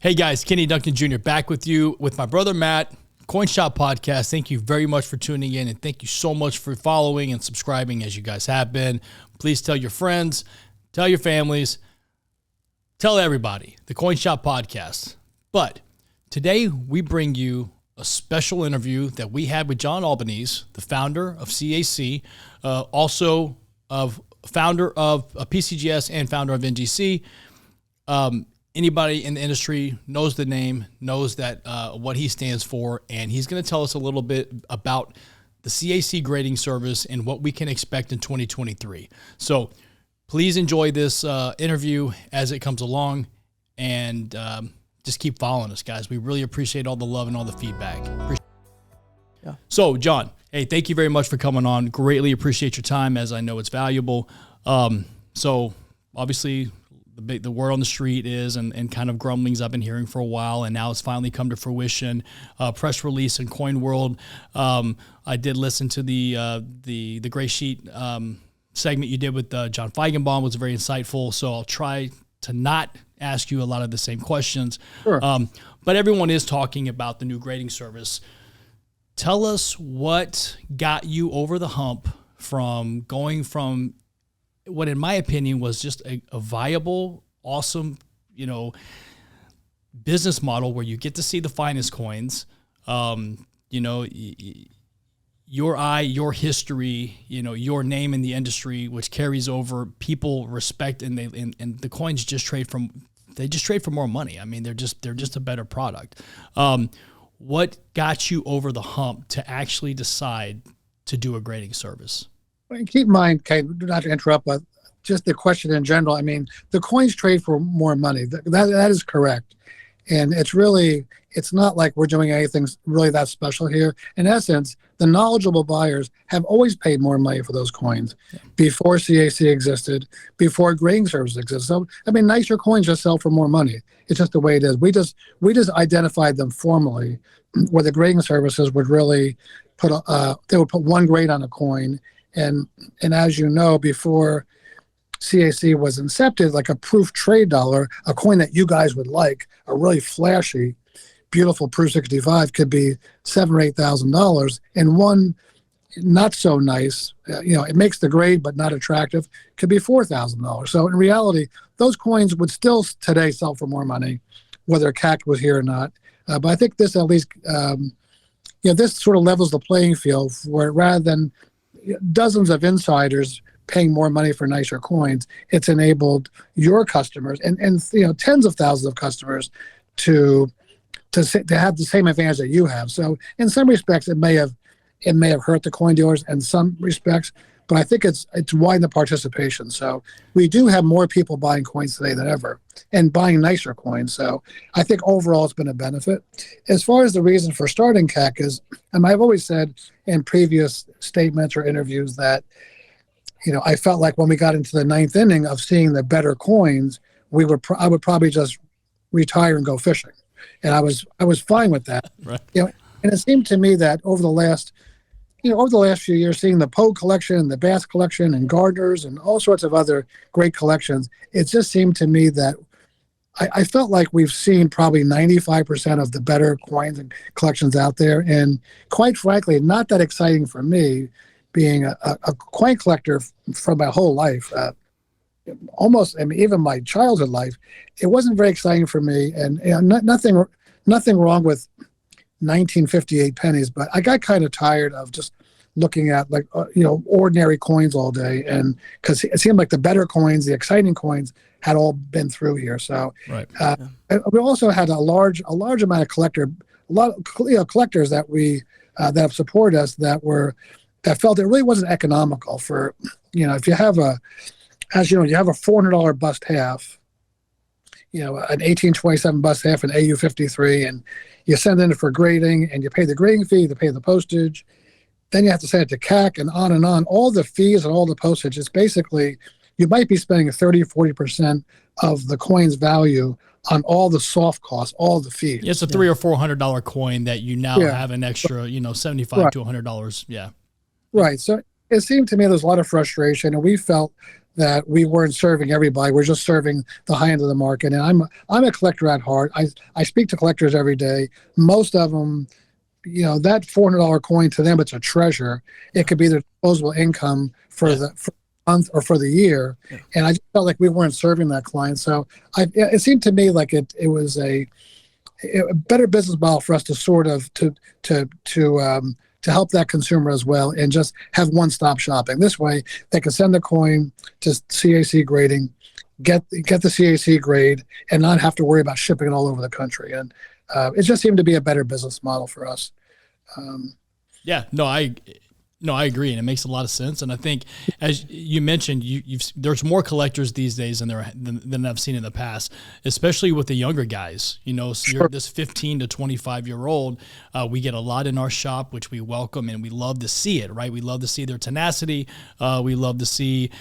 Hey guys, Kenny Duncan Jr. back with you with my brother Matt, Coin Shop Podcast. Thank you very much for tuning in, and thank you so much for following and subscribing as you guys have been. Please tell your friends, tell your families, tell everybody, the Coin Shop Podcast. But today we bring you a special interview that we had with John Albanese, the founder of CAC, also of founder of PCGS and founder of NGC. Anybody in the industry knows the name, knows that what he stands for, and he's going to tell us a little bit about the CAC grading service and what we can expect in 2023. So please enjoy this interview as it comes along, and just keep following us, guys. We really appreciate all the love and all the feedback. Yeah. So, John, hey, thank you very much for coming on. Greatly appreciate your time, as I know it's valuable. So, obviously, the word on the street is, and kind of grumblings I've been hearing for a while, and now it's finally come to fruition. Press release in Coin World. I did listen to the Gray Sheet segment you did with John Feigenbaum. Was very insightful. So I'll try to not ask you a lot of the same questions. Sure. But everyone is talking about the new grading service. Tell us what got you over the hump from going from what, in my opinion, was just a viable, awesome, business model where you get to see the finest coins, your eye, your history, your name in the industry, which carries over. People respect, and the coins just trade for more money. I mean, they're just a better product. What got you over the hump to actually decide to do a grading service? Keep in mind, Kate, not to interrupt, but just the question in general. I mean, the coins trade for more money. That is correct. And it's not like we're doing anything really that special here. In essence, the knowledgeable buyers have always paid more money for those coins before CAC existed, before grading services existed. So, I mean, nicer coins just sell for more money. It's just the way it is. We just identified them formally, where the grading services would really put one grade on a coin. And as you know, before CAC was incepted, like a proof trade dollar, a coin that you guys would like, a really flashy, beautiful proof 65 could be $7,000 or $8,000, and one not so nice, it makes the grade but not attractive, could be $4,000. So in reality, those coins would still today sell for more money, whether CAC was here or not. But I think this at least, this sort of levels the playing field, where rather than dozens of insiders paying more money for nicer coins, it's enabled your customers and tens of thousands of customers to have the same advantage that you have. So in some respects, it may have hurt the coin dealers in some respects, but I think it's widened the participation. So we do have more people buying coins today than ever, and buying nicer coins. So I think overall it's been a benefit. As far as the reason for starting CAC is, and I've always said in previous statements or interviews that, I felt like when we got into the ninth inning of seeing the better coins, I would probably just retire and go fishing. And I was fine with that. Right. And it seemed to me that over the last few years, seeing the Poe collection, the Bass collection, and Gardner's, and all sorts of other great collections, it just seemed to me that I felt like we've seen probably 95% of the better coins and collections out there. And quite frankly, not that exciting for me, being a coin collector for my whole life. Even my childhood life, it wasn't very exciting for me, and nothing wrong with 1958 pennies, but I got kind of tired of just looking at ordinary coins all day, and because it seemed like the better coins, the exciting coins, had all been through here. So right. We also had a large amount of collectors that that have supported us that felt it really wasn't economical for, if you have you have a $400 bust half, an 1827 bust half, an AU53, and you send in it for grading, and you pay the grading fee, you pay the postage, then you have to send it to CAC, and on and on. All the fees and all the postage, it's basically, you might be spending 30 or 40% of the coin's value on all the soft costs, all the fees. It's a $300 or $400 coin that you now have an extra, $75 to $100. Yeah. Right. So it seemed to me there's a lot of frustration, and we felt that we weren't serving everybody. We're just serving the high end of the market. And I'm a collector at heart. I speak to collectors every day. Most of them, that $400 coin, to them, it's a treasure. It could be their disposable income for the month or for the year. Yeah. And I just felt like we weren't serving that client. So it seemed to me like it was a better business model for us to sort of to help that consumer as well, and just have one-stop shopping. This way, they can send the coin to CAC grading, get the CAC grade, and not have to worry about shipping it all over the country. And it just seemed to be a better business model for us. I agree, and it makes a lot of sense. And I think, as you mentioned, there's more collectors these days than I've seen in the past, especially with the younger guys. So you're this 15 to 25-year-old. We get a lot in our shop, which we welcome, and we love to see it. Right, we love to see their tenacity. We love to see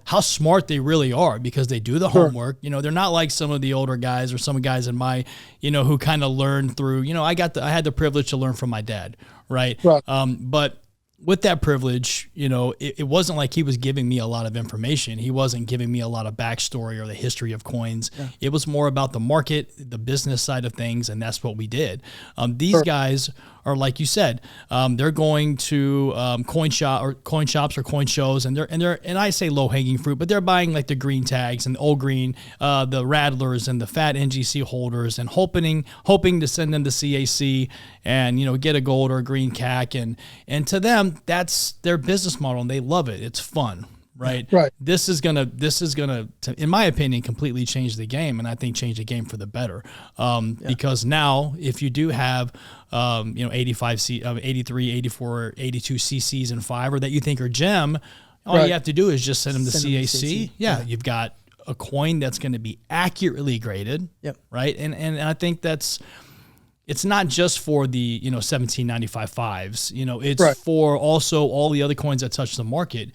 how smart they really are, because they do the homework. They're not like some of the older guys or some guys in my who kind of learned through. I had the privilege to learn from my dad. Right. But with that privilege, it wasn't like he was giving me a lot of information. He wasn't giving me a lot of backstory or the history of coins. Yeah. It was more about the market, the business side of things, and that's what we did. These guys are, like you said, they're going to coin shops or coin shows, and I say low hanging fruit, but they're buying like the green tags and the old green, the Rattlers and the fat NGC holders, and hoping to send them to CAC and get a gold or a green CAC, and to them, that's their business model, and they love it. It's fun. Right. This is gonna, in my opinion, completely change the game, and I think change the game for the better. Because now, if you do have, 85 83, 84, 82 CCs and 5, or that you think are gem, all you have to do is just send them to CAC. You've got a coin that's going to be accurately graded. Yep. Right. And I think it's not just for the 1795 fives. It's for also all the other coins that touch the market.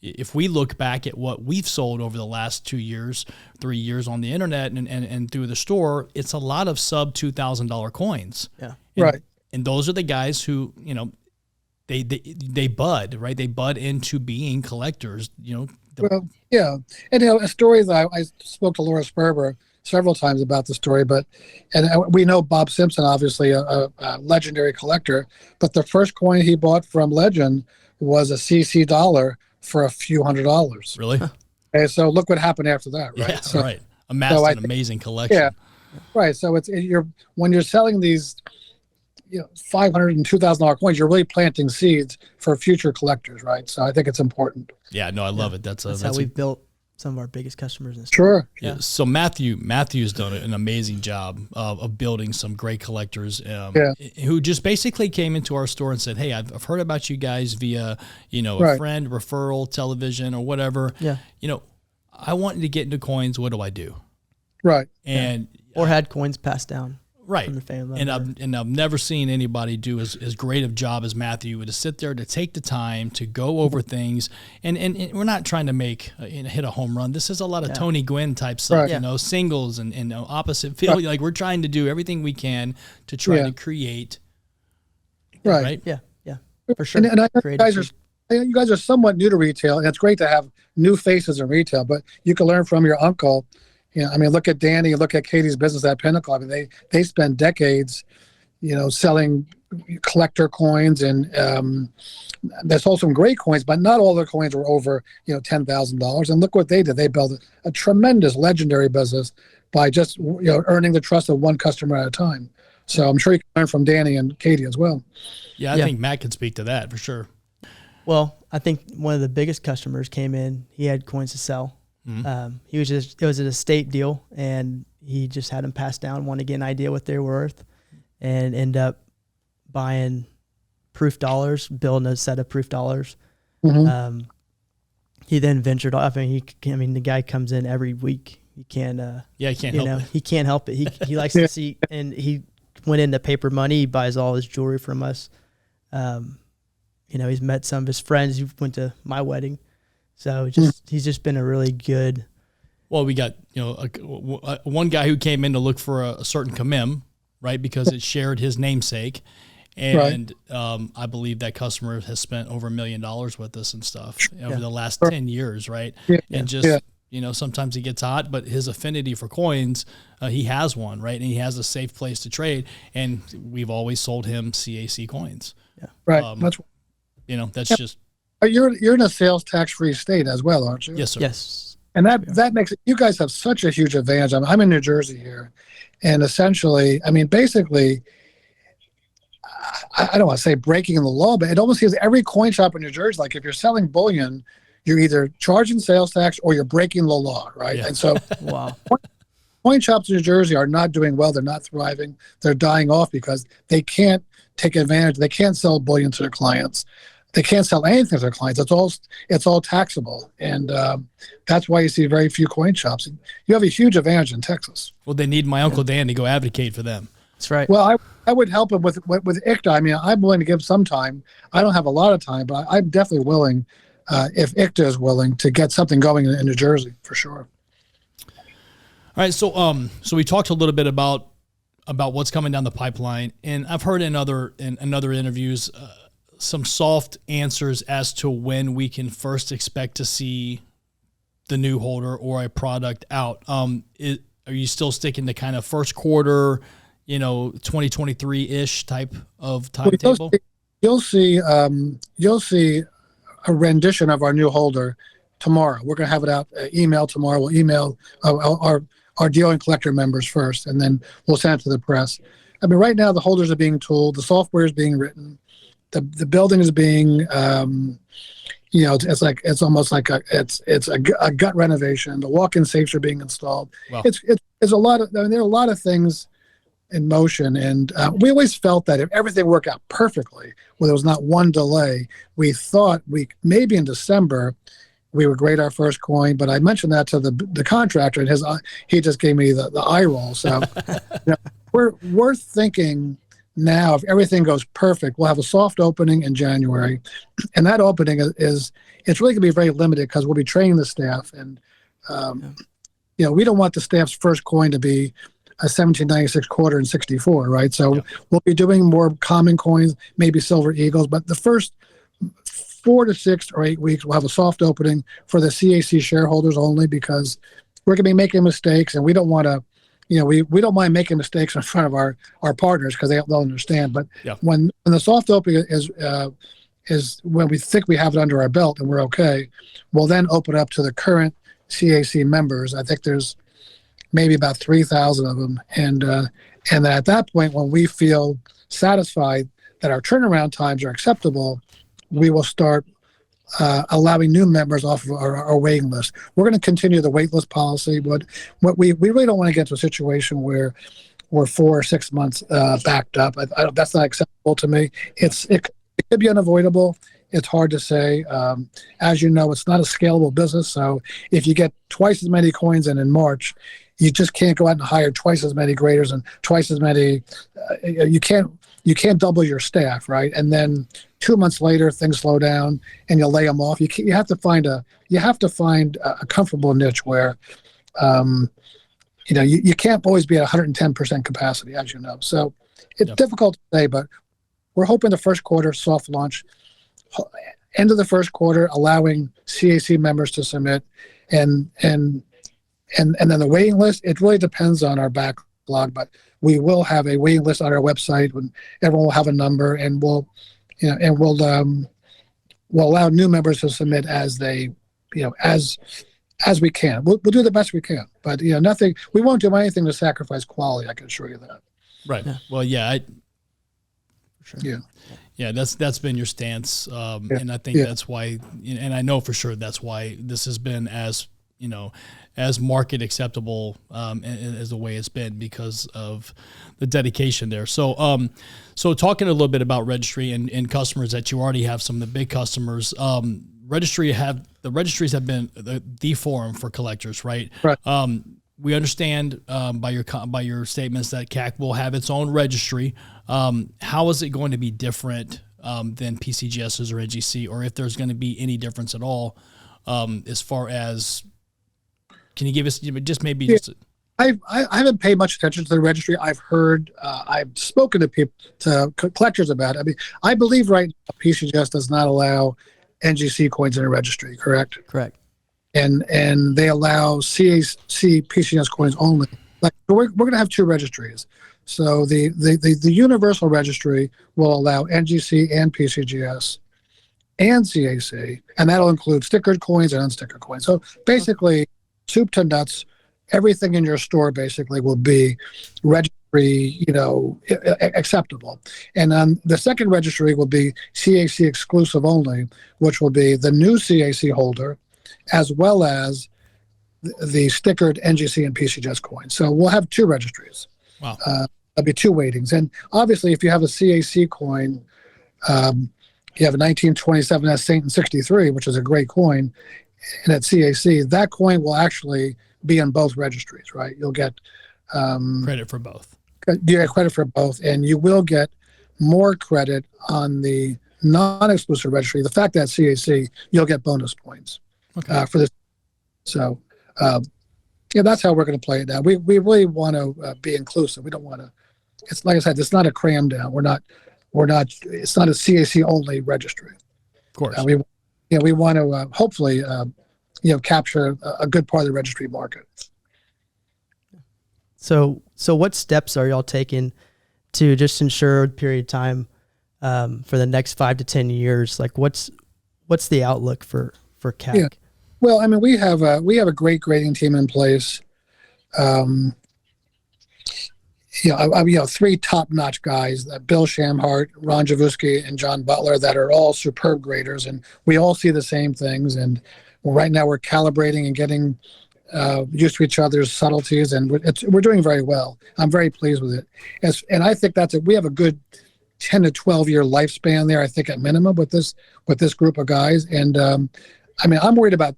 If we look back at what we've sold over the last 2 years, 3 years on the internet and through the store, it's a lot of sub $2,000 coins. Yeah. And those are the guys who, they bud, right? They bud into being collectors, And a story that I spoke to Laura Sperber several times about the story, and we know Bob Simpson, obviously a legendary collector, but the first coin he bought from Legend was a CC dollar for a few $100s. Really? Okay, so look what happened after that, right? Yeah, right. Amassed an amazing collection. Yeah, right. So when you're selling these, $500 and $2,000 coins, you're really planting seeds for future collectors, right? So I think it's important. Yeah, no, I love it. That's how we've built some of our biggest customers in the store. Sure. Yeah. So Matthew's done an amazing job of building some great collectors who just basically came into our store and said, "Hey, I've heard about you guys via, a friend, referral, television, or whatever. Yeah. I want to get into coins. What do I do?" Right. And or had coins passed down. Right. From the family and I've never seen anybody do as great of a job as Matthew, to sit there, to take the time to go over things. And we're not trying to hit a home run. This is a lot of Tony Gwynn type stuff, singles and opposite field. Like, we're trying to do everything we can to try to create. Right. Yeah. Yeah. For sure. And I you guys are somewhat new to retail, and it's great to have new faces in retail, but you can learn from your uncle. Look at Danny, look at Katie's business at Pinnacle. They spent decades, selling collector coins, and they sold some great coins, but not all their coins were over, $10,000. And look what they did. They built a tremendous legendary business by just, earning the trust of one customer at a time. So I'm sure you can learn from Danny and Katie as well. Yeah, I think Matt can speak to that for sure. Well, I think one of the biggest customers came in. He had coins to sell. Mm-hmm. It was an estate deal, and he just had them passed down, wanted to get an idea what they're worth, and end up buying proof dollars, building a set of proof dollars. Mm-hmm. He then ventured off. The guy comes in every week. He can't help it. He can't help it. He likes to see, and he went into paper money. He buys all his jewelry from us. He's met some of his friends who went to my wedding. So he's just been a really good. Well, we got one guy who came in to look for a certain commem, right, because it shared his namesake, And I believe that customer has spent over $1 million with us and stuff over the last 10 years, right? And just, sometimes he gets hot, but his affinity for coins, he has one, right? And he has a safe place to trade. And we've always sold him CAC coins. Yeah. Right. That's just. You're in a sales tax-free state as well, aren't you? Yes, sir. Yes. And that makes it, you guys have such a huge advantage. I'm in New Jersey here. And essentially, basically, I don't want to say breaking the law, but it almost gives every coin shop in New Jersey, like if you're selling bullion, you're either charging sales tax or you're breaking the law, right? Yeah. And so Wow. Coin shops in New Jersey are not doing well. They're not thriving. They're dying off because they can't take advantage. They can't sell bullion to their clients. They can't sell anything to their clients. It's all taxable. And that's why you see very few coin shops. You have a huge advantage in Texas. Well, they need my Uncle Dan to go advocate for them. That's right. Well, I would help him with ICTA. I'm willing to give some time. I don't have a lot of time, but I'm definitely willing, if ICTA is willing, to get something going in New Jersey for sure. All right, so we talked a little bit about what's coming down the pipeline, and I've heard in other interviews some soft answers as to when we can first expect to see the new holder or a product out. Are you still sticking to kind of first quarter, 2023-ish type of timetable? You'll see a rendition of our new holder tomorrow. We're going to have it out email tomorrow. We'll email our dealer and collector members first, and then we'll send it to the press. Right now the holders are being tooled, the software is being written, the building is being, it's almost like a gut renovation. The walk-in safes are being installed. Wow. It's a lot of, there are a lot of things in motion, and we always felt that if everything worked out perfectly, there was not one delay, we thought maybe in December we would grade our first coin. But I mentioned that to the contractor, and he just gave me the eye roll. So we're thinking now, if everything goes perfect, we'll have a soft opening in January, and that opening it's really going to be very limited because we'll be training the staff, and we don't want the staff's first coin to be a 1796 quarter and 64, right? So we'll be doing more common coins, maybe silver eagles, but the first 4 to 6 or 8 weeks we'll have a soft opening for the CAC shareholders only, because we're going to be making mistakes, and we don't want to. We don't mind making mistakes in front of our partners because they'll understand. But when the soft opening is when we think we have it under our belt and we're okay, we'll then open up to the current CAC members. I think there's maybe about 3,000 of them, and at that point, when we feel satisfied that our turnaround times are acceptable, we will start allowing new members off of our waiting list. We're going to continue the wait list policy, but what we really don't want to get to a situation where we're 4 or 6 months backed up. That's not acceptable to me. It could be unavoidable. It's hard to say. As you know, it's not a scalable business. So if you get twice as many coins in March, you just can't go out and hire twice as many graders and twice as many. You can't double your staff, right? And then 2 months later, things slow down, and you lay them off. You have to find a comfortable niche where, you can't always be at 110% capacity, as you know. So it's difficult to say, but we're hoping the first quarter soft launch, end of the first quarter, allowing CAC members to submit, and then the waiting list. It really depends on our backlog, but we will have a waiting list on our website when everyone will have a number, and we'll allow new members to submit as they, as we can. We'll do the best we can, but nothing. We won't do anything to sacrifice quality. I can assure you that. Right. Yeah. Well, yeah. Sure. Yeah. Yeah, that's been your stance, and I think that's why, and I know for sure that's why this has been as market acceptable as the way it's been, because of the dedication there. So talking a little bit about registry and customers that you already have, some of the big customers. The registries have been the forum for collectors, right? Right. We understand by your statements that CAC will have its own registry. How is it going to be different than PCGS's or NGC, or if there's going to be any difference at all, as far as, can you give us just maybe just I haven't paid much attention to the registry. I've heard, I've spoken to people, to collectors about it. I mean, I believe right now PCGS does not allow NGC coins in a registry, correct? Correct. And they allow CAC PCGS coins only. Like we're going to have two registries. So the universal registry will allow NGC and PCGS and CAC, and that'll include stickered coins and unstickered coins. So basically, soup to nuts, everything in your store basically will be registry, acceptable. And then the second registry will be CAC exclusive only, which will be the new CAC holder, as well as the stickered NGC and PCGS coins. So we'll have two registries. Wow. There'll be two weightings. And obviously, if you have a CAC coin, you have a 1927 Saint in 63, which is a great coin, and at CAC, that coin will actually be in both registries, right? You'll get credit for both. You get credit for both, and you will get more credit on the non-exclusive registry. The fact that CAC, you'll get bonus points for this. So, that's how we're going to play it now. We really want to be inclusive. We don't want to. It's like I said, it's not a cram down. We're not. It's not a CAC only registry. Of course. We want to hopefully capture a good part of the registry market. So what steps are y'all taking to just ensure a period of time for the next 5 to 10 years? Like what's the outlook for CAC? Yeah. Well, I mean, we have a great grading team in place. Three top-notch guys, Bill Shamhart, Ron Javusky, and John Butler, that are all superb graders, and we all see the same things. And right now we're calibrating and getting used to each other's subtleties, and we're doing very well. I'm very pleased with it. And I think we have a good 10 to 12 year lifespan there, I think, at minimum with this group of guys. And I'm not worried about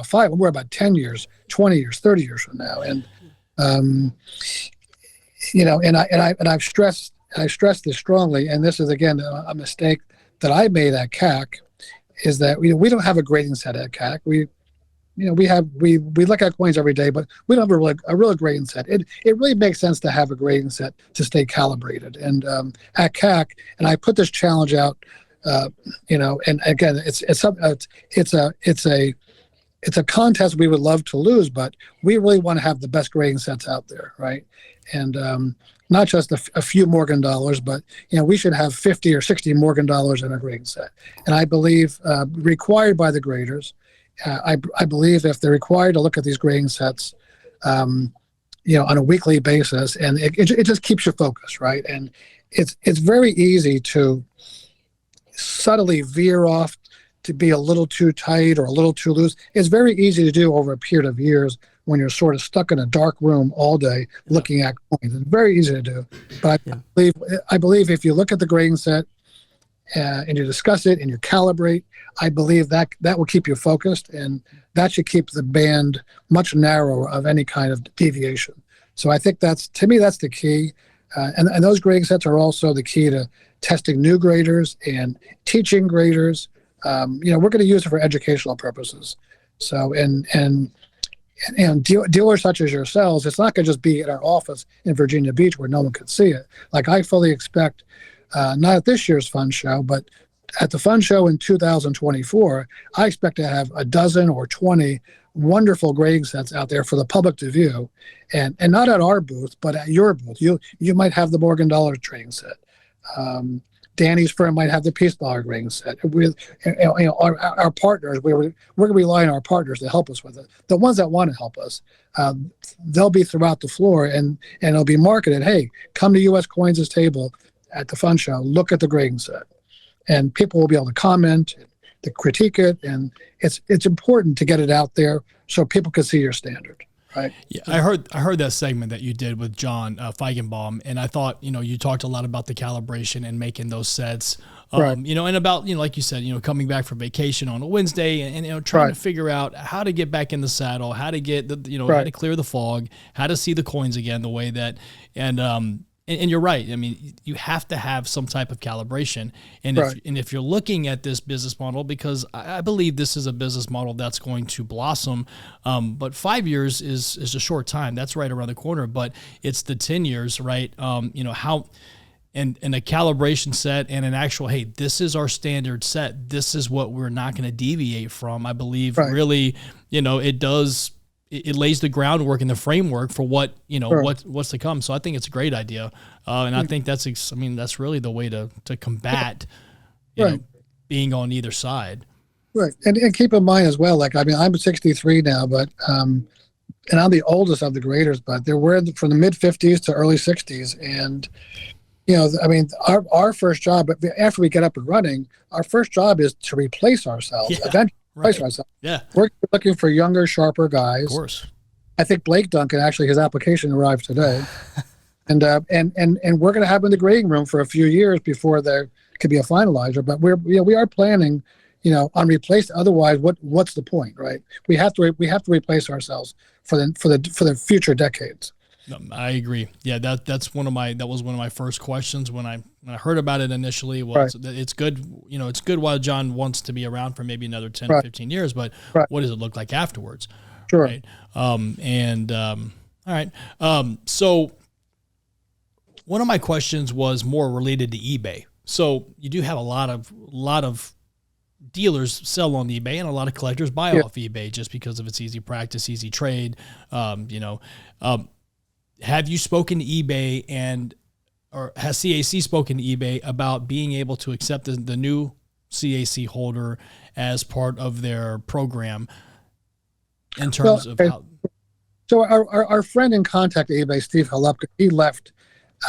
5. I'm worried about 10 years, 20 years, 30 years from now. And I've stressed this strongly, and this is again a mistake that I made at CAC, is that we don't have a grading set at CAC. We look at coins every day, but we don't have a real grading set. It really makes sense to have a grading set to stay calibrated. And at CAC, and I put this challenge out, and again, it's a contest we would love to lose, but we really want to have the best grading sets out there, right? And not just a few Morgan dollars, but we should have 50 or 60 Morgan dollars in a grading set. And I believe required by the graders, I believe if they're required to look at these grading sets, on a weekly basis, and it just keeps you focused, right? And it's very easy to subtly veer off to be a little too tight or a little too loose. It's very easy to do over a period of years when you're sort of stuck in a dark room all day looking at coins. It's very easy to do. But I believe if you look at the grading set and you discuss it and you calibrate, I believe that will keep you focused, and that should keep the band much narrower of any kind of deviation. So I think to me, that's the key. And those grading sets are also the key to testing new graders and teaching graders. We're going to use it for educational purposes. So, and dealers such as yourselves, it's not going to just be at our office in Virginia Beach where no one could see it. Like I fully expect, not at this year's fund show, but at the fund show in 2024, I expect to have a dozen or 20 wonderful grading sets out there for the public to view, and not at our booth, but at your booth. You might have the Morgan Dollar trading set. Danny's firm might have the Peace Dollar grading set. With our partners, we're going to rely on our partners to help us with it. The ones that want to help us, they'll be throughout the floor, and it'll be marketed. Hey, come to U.S. Coins' table at the fund show. Look at the grading set, and people will be able to comment, to critique it, and it's important to get it out there so people can see your standard. Right. Yeah, I heard that segment that you did with John Feigenbaum, and I thought you talked a lot about the calibration and making those sets, right. And about like you said, coming back from vacation on a Wednesday and trying to figure out how to get back in the saddle, how to get the how to clear the fog, how to see the coins again the way that, and And you're right. I mean, you have to have some type of calibration. And Right. if you're looking at this business model, because I believe this is a business model that's going to blossom, but 5 years is a short time. That's right around the corner. But it's the 10 years, right? How and a calibration set and an actual, hey, this is our standard set. This is what we're not going to deviate from. I believe Right. really, it does. It lays the groundwork and the framework for what, Sure. what's to come. So I think it's a great idea. And I think that's really the way to combat, Right. being on either side. Right. And keep in mind as well, like, I mean, I'm 63 now, but, and I'm the oldest of the graders, but there were from the mid 50s to early 60s. And, I mean, our first job, after we get up and running, our first job is to replace ourselves. Yeah, Eventually replace right. ourselves. Yeah, We're looking for younger, sharper guys. of course. I think Blake Duncan, actually, his application arrived today. And we're going to have him in the grading room for a few years before there could be a finalizer. But we are planning, on replace. Otherwise, what's the point, right? We have to replace ourselves for the future decades. No, I agree. Yeah, that was one of my first questions when I heard about it initially. Was that it's good, it's good while John wants to be around for maybe another 10 or 15 years, but what does it look like afterwards? Sure. Right. All right. So one of my questions was more related to eBay. So you do have a lot of dealers sell on eBay, and a lot of collectors buy off eBay just because of its easy practice, easy trade. Have you spoken to eBay or has CAC spoken to eBay about being able to accept the new CAC holder as part of their program in terms of how? So our friend in contact at eBay, Steve Halupka, he left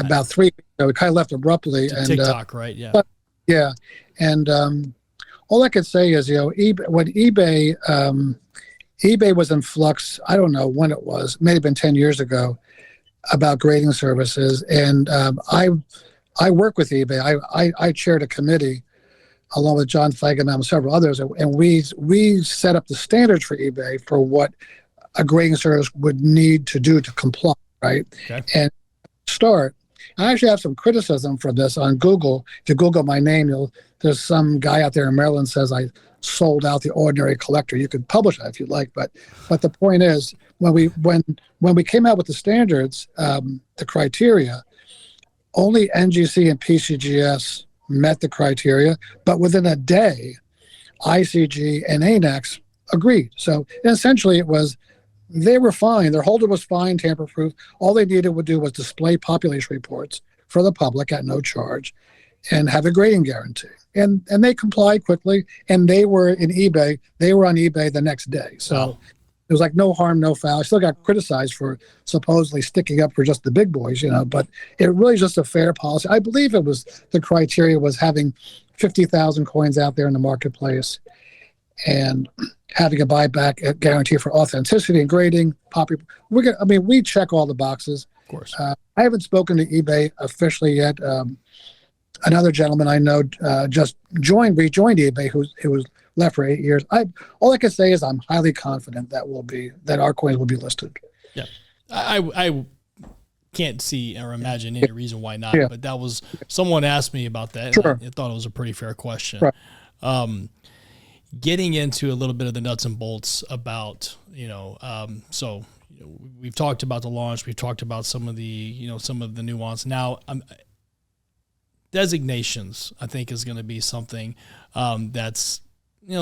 about 3 weeks ago. He kind of left abruptly. And TikTok, right? Yeah. Yeah. And all I could say is, when eBay was in flux, I don't know when it was, may have been 10 years ago, about grading services. And I work with eBay. I chaired a committee along with John Feigenbaum and several others, and we set up the standards for eBay for what a grading service would need to do to comply, right? Okay. And start. I actually have some criticism for this on Google. If you Google my name, there's some guy out there in Maryland says I sold out the ordinary collector. You could publish that if you'd like, but the point is, when we came out with the standards, the criteria, only NGC and PCGS met the criteria, but within a day, ICG and ANAX agreed. So essentially, they were fine. Their holder was fine, tamper-proof. All they needed to do was display population reports for the public at no charge, and have a grading guarantee. And they complied quickly, and they were on eBay the next day. So it was like no harm, no foul. I still got criticized for supposedly sticking up for just the big boys, but it really is just a fair policy. I believe the criteria was having 50,000 coins out there in the marketplace and having a buyback guarantee for authenticity and grading. We check all the boxes. Of course. I haven't spoken to eBay officially yet. Another gentleman I know just rejoined eBay who was left for 8 years. All I can say is I'm highly confident that our coins will be listed. Yeah, I can't see or imagine any reason why not. Yeah. But that was someone asked me about that. Sure. And I thought it was a pretty fair question. Right. Getting into a little bit of the nuts and bolts about we've talked about the launch. We've talked about some of the nuance. Now, designations, I think, is going to be something that's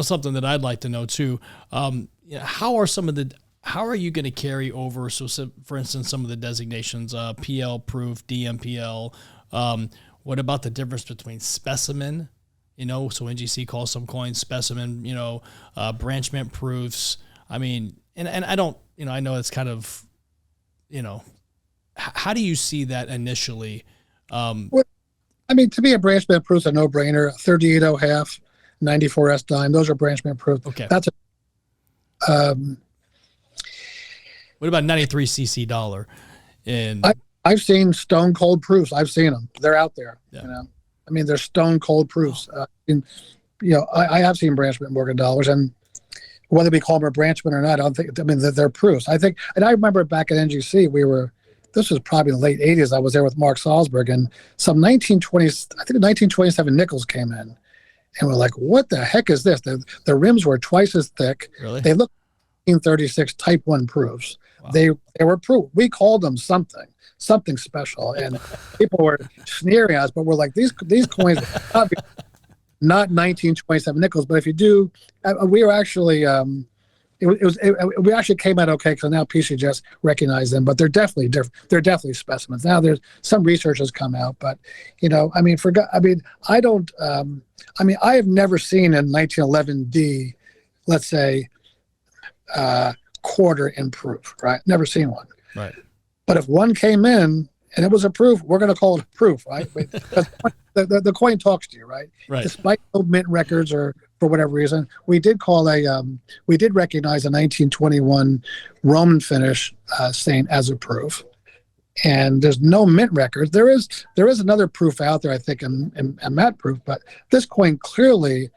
something that I'd like to know too. How are you going to carry over? So, for instance, some of the designations, PL proof, DMPL. What about the difference between specimen? So NGC calls some coins specimen. Branchment proofs. I mean, and I don't. I know it's kind of. How do you see that initially? To me, a branchment proof is a no-brainer. 38.0 half, 94S dime. Those are branchment proof. Okay. That's what about 93cc dollar? And I've seen stone cold proofs. I've seen them. They're out there. Yeah. They're stone cold proofs. I have seen branchment Morgan dollars, and whether we call them a branchment or not, they're proofs. I think, and I remember back at NGC, we were this was probably the late 80s. I was there with Mark Salzberg, and some 1927 nickels came in. And we're like, what the heck is this? The rims were twice as thick. Really? They looked 1936 Type 1 proofs. Wow. They were proof. We called them something special. And people were sneering at us, but we're like, these coins are not 1927 nickels. But if you do, we were actually, we actually came out okay, because now PCGS recognize them, but they're definitely different. They're definitely specimens. Now there's some research has come out, but I have never seen a 1911D, let's say, quarter in proof, right? Never seen one. Right. But if one came in and it was a proof, we're going to call it a proof, right? The coin talks to you, right? Right. Despite no mint records or for whatever reason, we did recognize a 1921 Roman finish stain as a proof. And there's no mint records. There is another proof out there, I think, a matte proof, but this coin clearly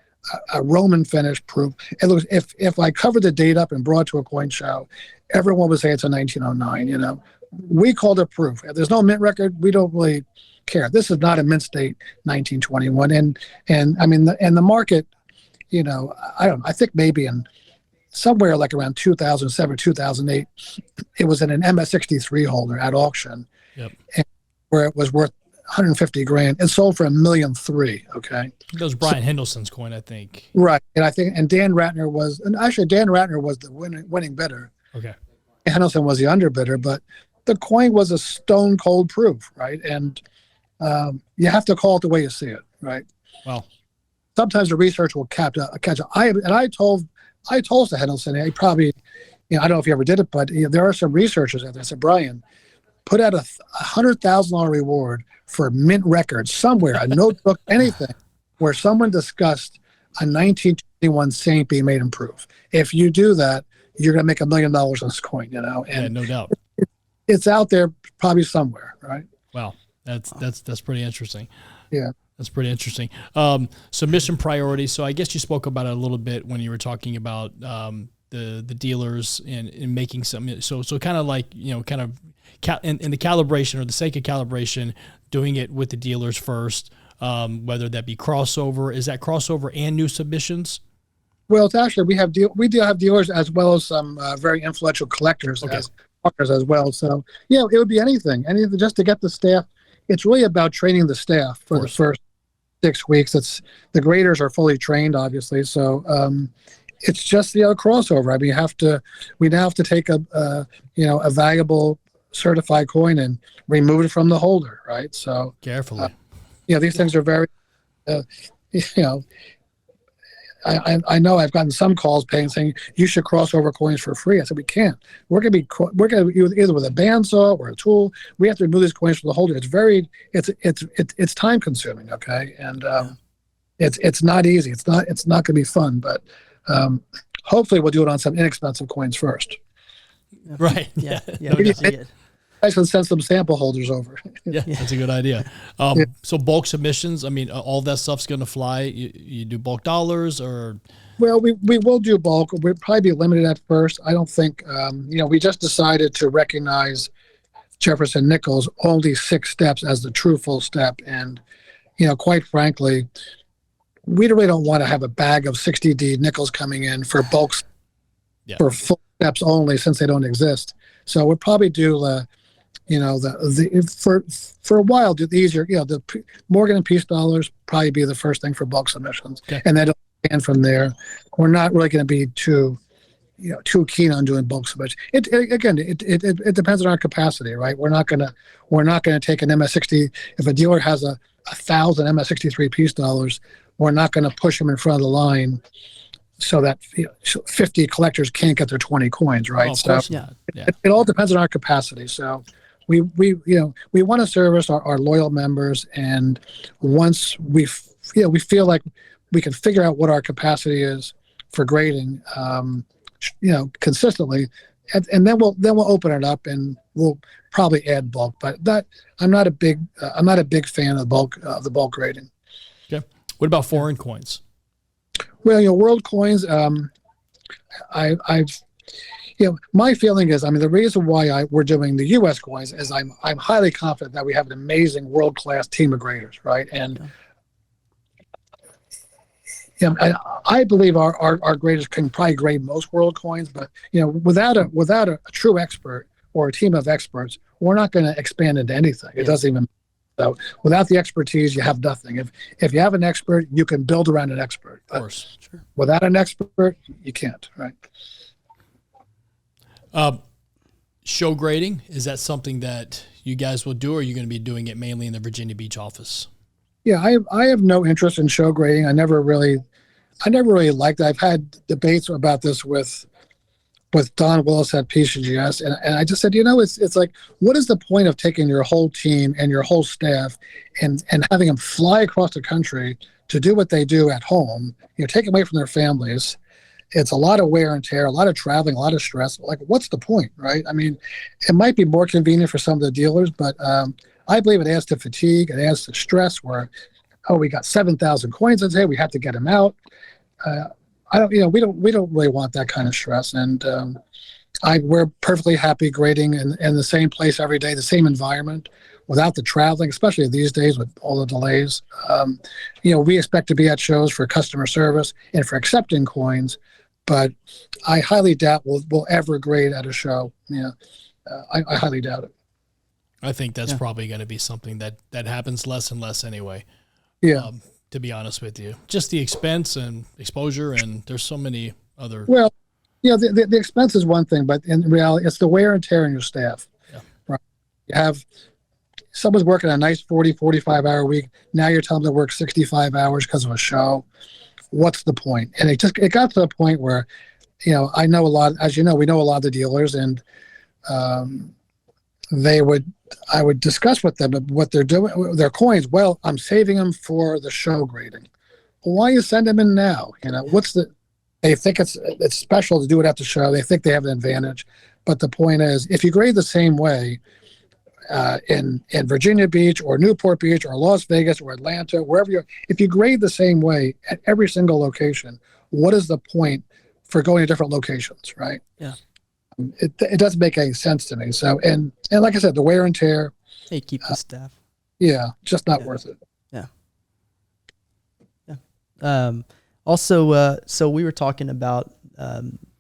a Roman finish proof. It looks, if I covered the date up and brought it to a coin show, everyone would say it's a 1909. We called it proof. If there's no mint record, we don't really care. This is not a mint state 1921, and the market, I think maybe in somewhere like around 2007, 2008, it was in an MS63 holder at auction. Yep. Where it was worth $150,000. It sold for $1.3 million. Okay. That was Brian Hendelson's coin, I think. Right. And Dan Ratner was the winning bidder. Okay. Hendelson was the underbidder, but the coin was a stone cold proof, right? And you have to call it the way you see it, right? Well, sometimes the research will catch up. I told Hendelson, he probably, I don't know if he ever did it, but there are some researchers out there. I said, Brian, put out a $100,000 reward for mint records somewhere, a notebook, anything, where someone discussed a 1921 Saint being made in proof. If you do that, you're going to make $1 million on this coin, And yeah, no doubt. It's out there probably somewhere, right? Wow, that's pretty interesting. Yeah. That's pretty interesting. Submission priority. So I guess you spoke about it a little bit when you were talking about the dealers and making some. So kind of like, in the calibration or the sake of calibration, doing it with the dealers first, whether that be crossover. Is that crossover and new submissions? Well, it's actually, we do have dealers as well as some very influential collectors as partners as well. So yeah, it would be anything just to get the staff. It's really about training the staff for the first 6 weeks. The graders are fully trained, obviously. So it's just the crossover. I mean, we now have to take a valuable certified coin and remove it from the holder, right? So carefully. These things are very, I know I've gotten some calls saying you should cross over coins for free. I said we can't. We're gonna either with a bandsaw or a tool. We have to remove these coins from the holder. It's time consuming. Okay, and it's not easy. It's not gonna be fun. But hopefully we'll do it on some inexpensive coins first. Right. Yeah. I should send some sample holders over. Yeah, that's a good idea. So bulk submissions, I mean, all that stuff's going to fly. You do bulk dollars or? Well, we will do bulk. We'll probably be limited at first. I don't think, we just decided to recognize Jefferson Nichols only 6 steps as the true full step. And, quite frankly, we really don't want to have a bag of 60D nickels coming in for bulks for full steps only, since they don't exist. So we'll probably do for a while, do the easier, the Morgan and Peace dollars probably be the first thing for bulk submissions, and then and from there, we're not really going to be too keen on doing bulk submissions. It depends on our capacity, right? We're not gonna take an MS60 if a dealer has a 1,000 MS63 Peace dollars. We're not going to push them in front of the line so that 50 collectors can't get their 20 coins, right? It all depends on our capacity. So we want to service our loyal members, and once we feel like we can figure out what our capacity is for grading, consistently, and then we'll open it up and we'll probably add bulk. But I'm not a big fan of the bulk grading. Okay. What about foreign coins? Well, world coins. my feeling is, I mean, the reason why we're doing the U.S. coins is I'm highly confident that we have an amazing world-class team of graders, right? And I believe our graders can probably grade most world coins, but without a true expert or a team of experts, we're not going to expand into anything. It doesn't even. So without the expertise, you have nothing. If you have an expert, you can build around an expert. Of course, sure. Without an expert, you can't, right? Show grading, is that something that you guys will do, or are you going to be doing it mainly in the Virginia Beach office? Yeah, I have no interest in show grading. I never really liked it. I've had debates about this with Don Willis at PCGS, and I just said, it's like, what is the point of taking your whole team and your whole staff and having them fly across the country to do what they do at home? Take away from their families. It's a lot of wear and tear, a lot of traveling, a lot of stress. Like, what's the point, right? I mean, it might be more convenient for some of the dealers, but I believe it adds to fatigue. It adds to stress where, we got 7,000 coins today. We have to get them out. We don't really want that kind of stress. And we're perfectly happy grading in the same place every day, the same environment, without the traveling, especially these days with all the delays. We expect to be at shows for customer service and for accepting coins, but I highly doubt we'll ever grade at a show. I highly doubt it. I think that's probably going to be something that happens less and less anyway. Yeah. To be honest with you, just the expense and exposure, and there's so many other. Well, the expense is one thing, but in reality, it's the wear and tear on your staff. Yeah. Right. You have someone's working a nice 40, 45-hour week. Now you're telling them to work 65 hours because of a show. What's the point? And it got to the point where, I know a lot, as you know, we know a lot of the dealers, and I would discuss with them what they're doing with their coins. Well, I'm saving them for the show grading. Well, why you send them in now? They think it's special to do it at the show. They think they have an advantage. But the point is, if you grade the same way in Virginia Beach or Newport Beach or Las Vegas or Atlanta, wherever if you grade the same way at every single location, what is the point for going to different locations, right? Yeah. It doesn't make any sense to me. So, and like I said, the wear and tear. Hey, keep the staff. Yeah, just not worth it. Yeah. Yeah. Also, so we were talking about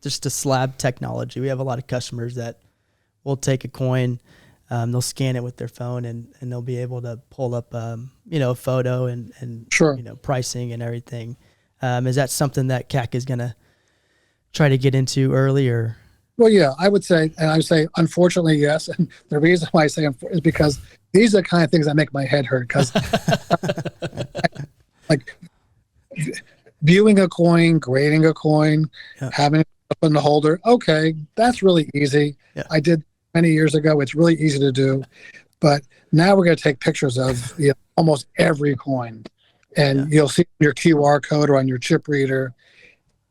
just the slab technology. We have a lot of customers that will take a coin, they'll scan it with their phone, and they'll be able to pull up, a photo and sure. Pricing and everything. Is that something that CAC is going to try to get into early, or? Well, yeah, I would say, unfortunately, yes. And the reason why I say is because these are the kind of things that make my head hurt. Because, like, viewing a coin, grading a coin, having it up in the holder, okay, that's really easy. Yeah. I did many years ago. It's really easy to do. But now we're going to take pictures of almost every coin. And you'll see your QR code or on your chip reader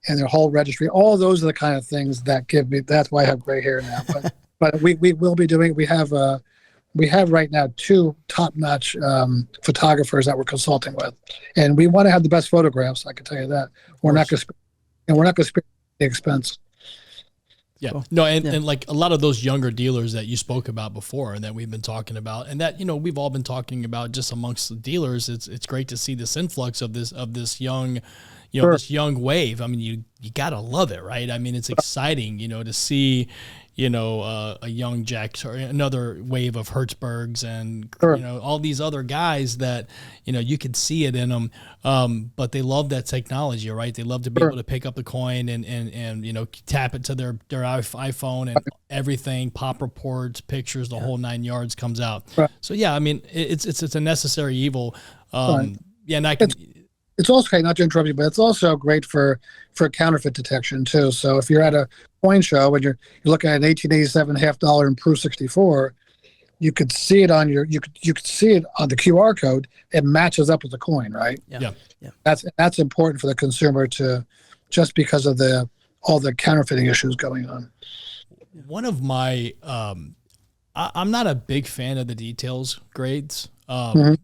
and their whole registry. All those are the kind of things that that's why I have gray hair now. But we will be doing, we have right now 2 top-notch photographers that we're consulting with. And we want to have the best photographs, I can tell you that. We're not going to spare the expense. Yeah. Cool. No, and like a lot of those younger dealers that you spoke about before and that we've been talking about, and that, we've all been talking about just amongst the dealers, it's great to see this influx of this young sure. this young wave. I mean, you gotta love it, right? I mean, it's exciting, to see, a young Jack or another wave of Hertzbergs and, sure. All these other guys that, you can see it in them. But they love that technology, right? They love to be sure. able to pick up the coin and tap it to their iPhone and everything, pop reports, pictures, the whole 9 yards comes out. Right. So yeah, I mean, it's a necessary evil. Right. Yeah. And it's also, not to interrupt you, but it's also great for counterfeit detection too. So if you're at a coin show and you're looking at an 1887 $half Improve 64, you could see it on you could see it on the QR code. It matches up with the coin, right? Yeah. That's important for the consumer to, just because of all the counterfeiting issues going on. One of my, I'm not a big fan of the details grades. I'm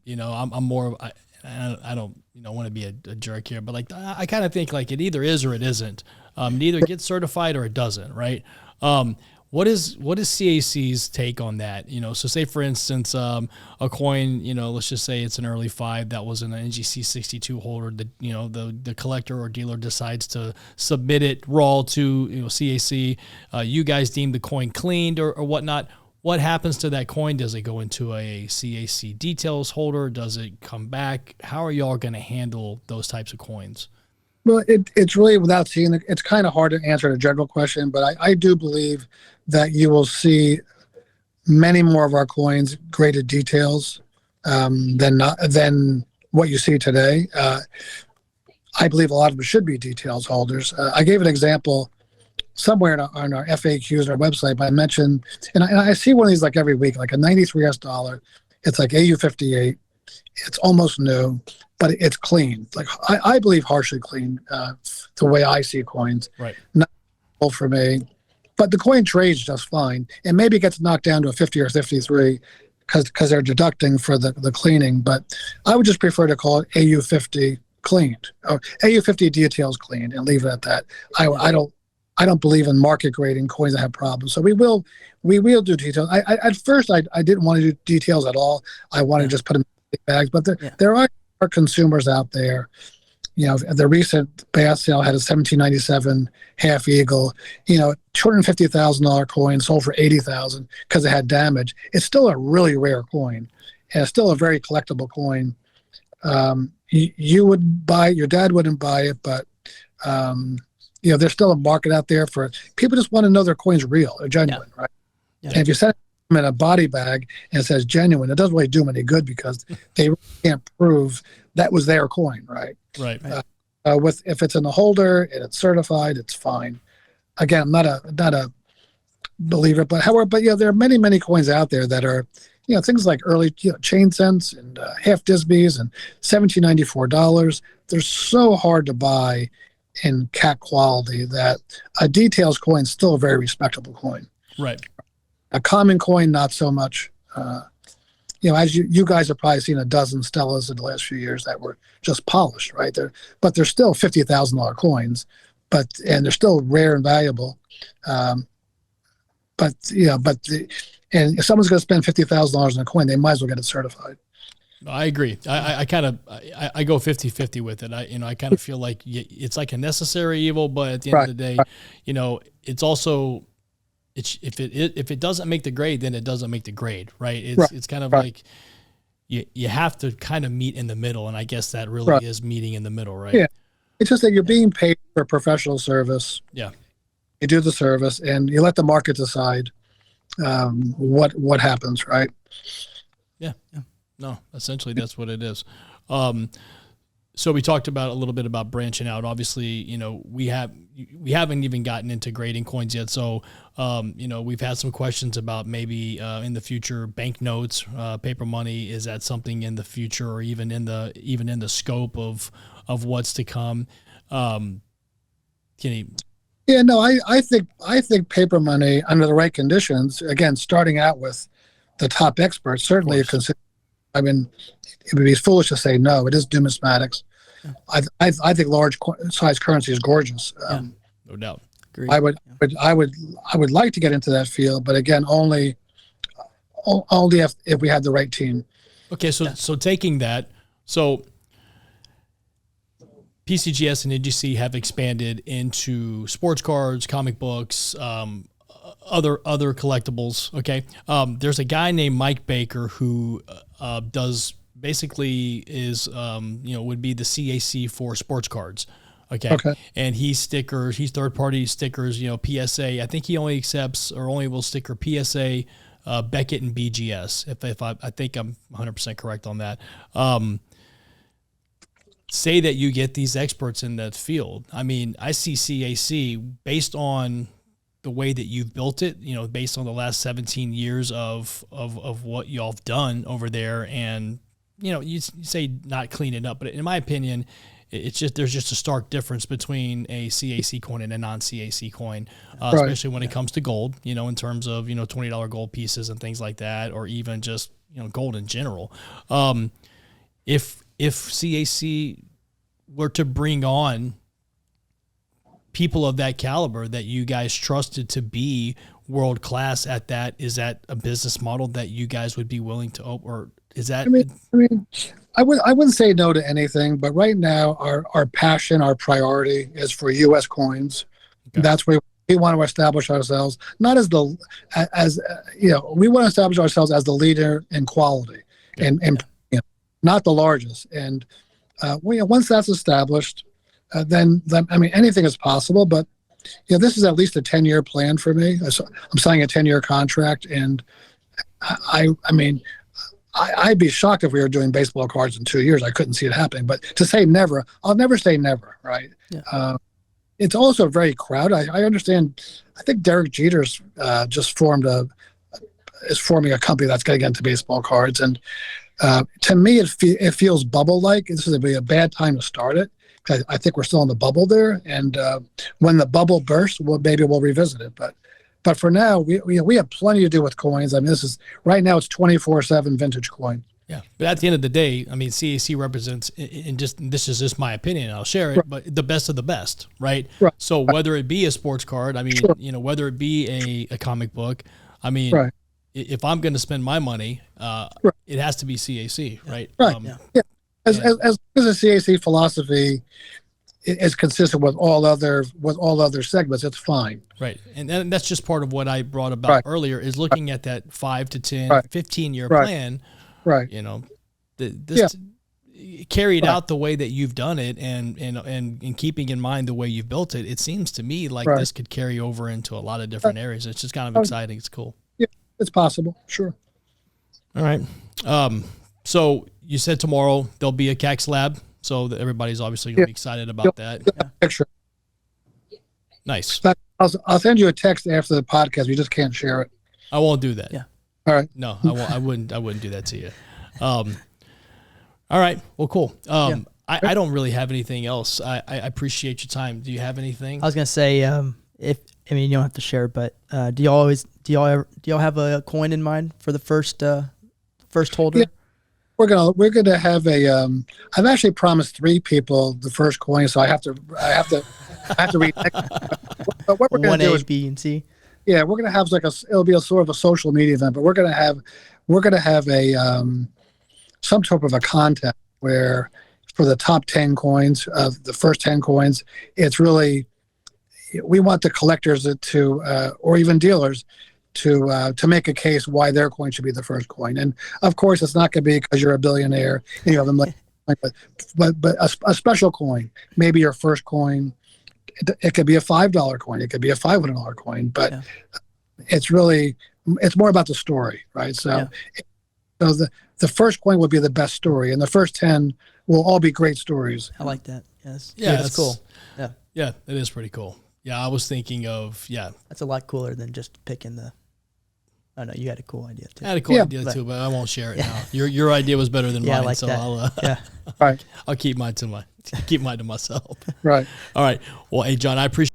more. I don't want to be a jerk here, but like I kind of think like it either is or it isn't. It either gets certified or it doesn't, right? What is CAC's take on that? So say for instance, a coin, let's just say it's an early 5 that was an NGC 62 holder. The collector or dealer decides to submit it raw to CAC. You guys deem the coin cleaned or whatnot. What happens to that coin? Does it go into a CAC details holder? Does it come back? How are y'all going to handle those types of coins? Well, it's really, without seeing it, it's kind of hard to answer the general question, but I do believe that you will see many more of our coins graded details than what you see today. I believe a lot of them should be details holders. I gave an example somewhere on our FAQs on our website, but I mentioned, and I see one of these like every week, like a 93S dollar. It's like AU58. It's almost new, but it's clean. Like I believe harshly clean, the way I see coins. Right. Not for me, but the coin trades just fine, and maybe it gets knocked down to a 50 or 53 because they're deducting for the cleaning. But I would just prefer to call it AU50 cleaned or AU50 details cleaned and leave it at that. I don't believe in market grading coins that have problems. So we will do details. At first I didn't want to do details at all. I want to just put them in bags, but there are consumers out there. The recent bass sale had a 1797 half eagle, $250,000 coin sold for $80,000 because it had damage. It's still a really rare coin, and it's still a very collectible coin. You would buy it, your dad wouldn't buy it, but there's still a market out there for people. Just want to know their coin's real or genuine, right? Yeah. And if you send them in a body bag and it says genuine, it doesn't really do them any good because they can't prove that was their coin, right? Right. If it's in the holder and it's certified, it's fine. Again, I'm not a believer, but there are many coins out there that are, things like early chain cents and half Disbeys and $1,794. They're so hard to buy in CAC quality that a details coin is still a very respectable coin. Right. A common coin, not so much. As you guys have probably seen a dozen Stellas in the last few years that were just polished, right? They're still $50,000 coins, and they're still rare and valuable. And if someone's going to spend $50,000 on a coin, they might as well get it certified. I agree. I kind of go 50-50 with it. I kind of feel like it's like a necessary evil, but at the end of the day, it's also if it doesn't make the grade, then it doesn't make the grade, right? It's kind of like you have to kind of meet in the middle, and I guess that really is meeting in the middle, right? Yeah, it's just that you're being paid for professional service. Yeah, you do the service, and you let the market decide what happens, right? Yeah. No, essentially that's what it is. So we talked about a little bit about branching out. Obviously, we haven't even gotten into grading coins yet. So, we've had some questions about maybe in the future banknotes, paper money. Is that something in the future, or even in the scope of what's to come? Can you? Yeah, no, I think paper money under the right conditions. Again, starting out with the top experts, certainly I mean, it would be foolish to say no. It is numismatics. Yeah. I think large size currency is gorgeous. No doubt. Agreed. I would like to get into that field, but again, only if we had the right team. Okay, so taking that, so PCGS and NGC have expanded into sports cards, comic books, other collectibles. Okay. There's a guy named Mike Baker who does basically is would be the CAC for sports cards. Okay. And he's third party stickers, PSA. I think he only accepts or only will sticker PSA, Beckett and BGS. If I think I'm 100% correct on that. Say that you get these experts in that field. I mean, I see CAC based on the way that you've built it, based on the last 17 years of what y'all have done over there. And, you say not clean it up, but in my opinion, there's just a stark difference between a CAC coin and a non-CAC coin, especially when it comes to gold, in terms of, $20 gold pieces and things like that, or even just, gold in general. If CAC were to bring on people of that caliber that you guys trusted to be world class at that, is that a business model that you guys would be willing to open, or is that? I wouldn't say no to anything, but right now our passion, our priority is for U.S. coins. Okay. That's where we want to establish ourselves, not as we want to establish ourselves as the leader in quality, okay. and not the largest. And once that's established, then anything is possible. But this is at least a 10-year plan for me. I'm signing a 10-year contract, and I'd be shocked if we were doing baseball cards in 2 years. I couldn't see it happening. But to say never, I'll never say never, right? Yeah. It's also very crowded. I understand. I think Derek Jeter's just is forming a company that's going to get into baseball cards. And to me, it feels bubble-like. This would be a bad time to start it. I think we're still in the bubble there. And when the bubble bursts, maybe we'll revisit it. But for now, we have plenty to do with coins. Right now it's 24/7 vintage coin. Yeah, but at the end of the day, CAC represents, and this is just my opinion, I'll share it, right. But the best of the best, right? Right. So whether it be a sports card, sure. Whether it be a comic book, right. If I'm going to spend my money, right. It has to be CAC, right? Right. Yeah. As the CAC philosophy is consistent with all other segments, it's fine. Right. And that's just part of what I brought about right. earlier, is looking at that 5 to 10, right. 15-year right. plan. Right. Carried out the way that you've done it, and keeping in mind the way you've built it, it seems to me like right. this could carry over into a lot of different areas. It's just kind of exciting. It's cool. Yeah, it's possible. Sure. All right. So you said tomorrow there'll be a CAC lab, so that everybody's obviously going to be excited about that. Picture. Nice. I'll send you a text after the podcast. We just can't share it. I won't do that. Yeah. All right. No, I won't. I wouldn't do that to you. All right. Well, cool. I don't really have anything else. I appreciate your time. Do you have anything? I was gonna say, you don't have to share, but do y'all have a coin in mind for the first holder? Yeah. We're gonna have a. I've actually promised 3 people the first coin, so I have to read. But what we're gonna do is B, and C. Yeah, we're gonna have it'll be a sort of a social media event, but we're gonna have a some type of a contest where for the top 10 coins, the first 10 coins, it's really, we want the collectors or even dealers to make a case why their coin should be the first coin. And of course, it's not going to be because you're a billionaire and you have them but a special coin, maybe your first coin. It could be a $5 coin. It could be a $500 coin, but it's more about the story, right? So, so the first coin will be the best story, and the first 10 will all be great stories. I like that. Yes. Yeah, that's cool. Yeah, it is pretty cool. Yeah, I was thinking of That's a lot cooler than just picking the. Oh no, you had a cool idea too. I had a cool idea too, but I won't share it now. Your idea was better than mine, I like so that. I'll keep mine to myself. Right. All right. Well, hey John, I appreciate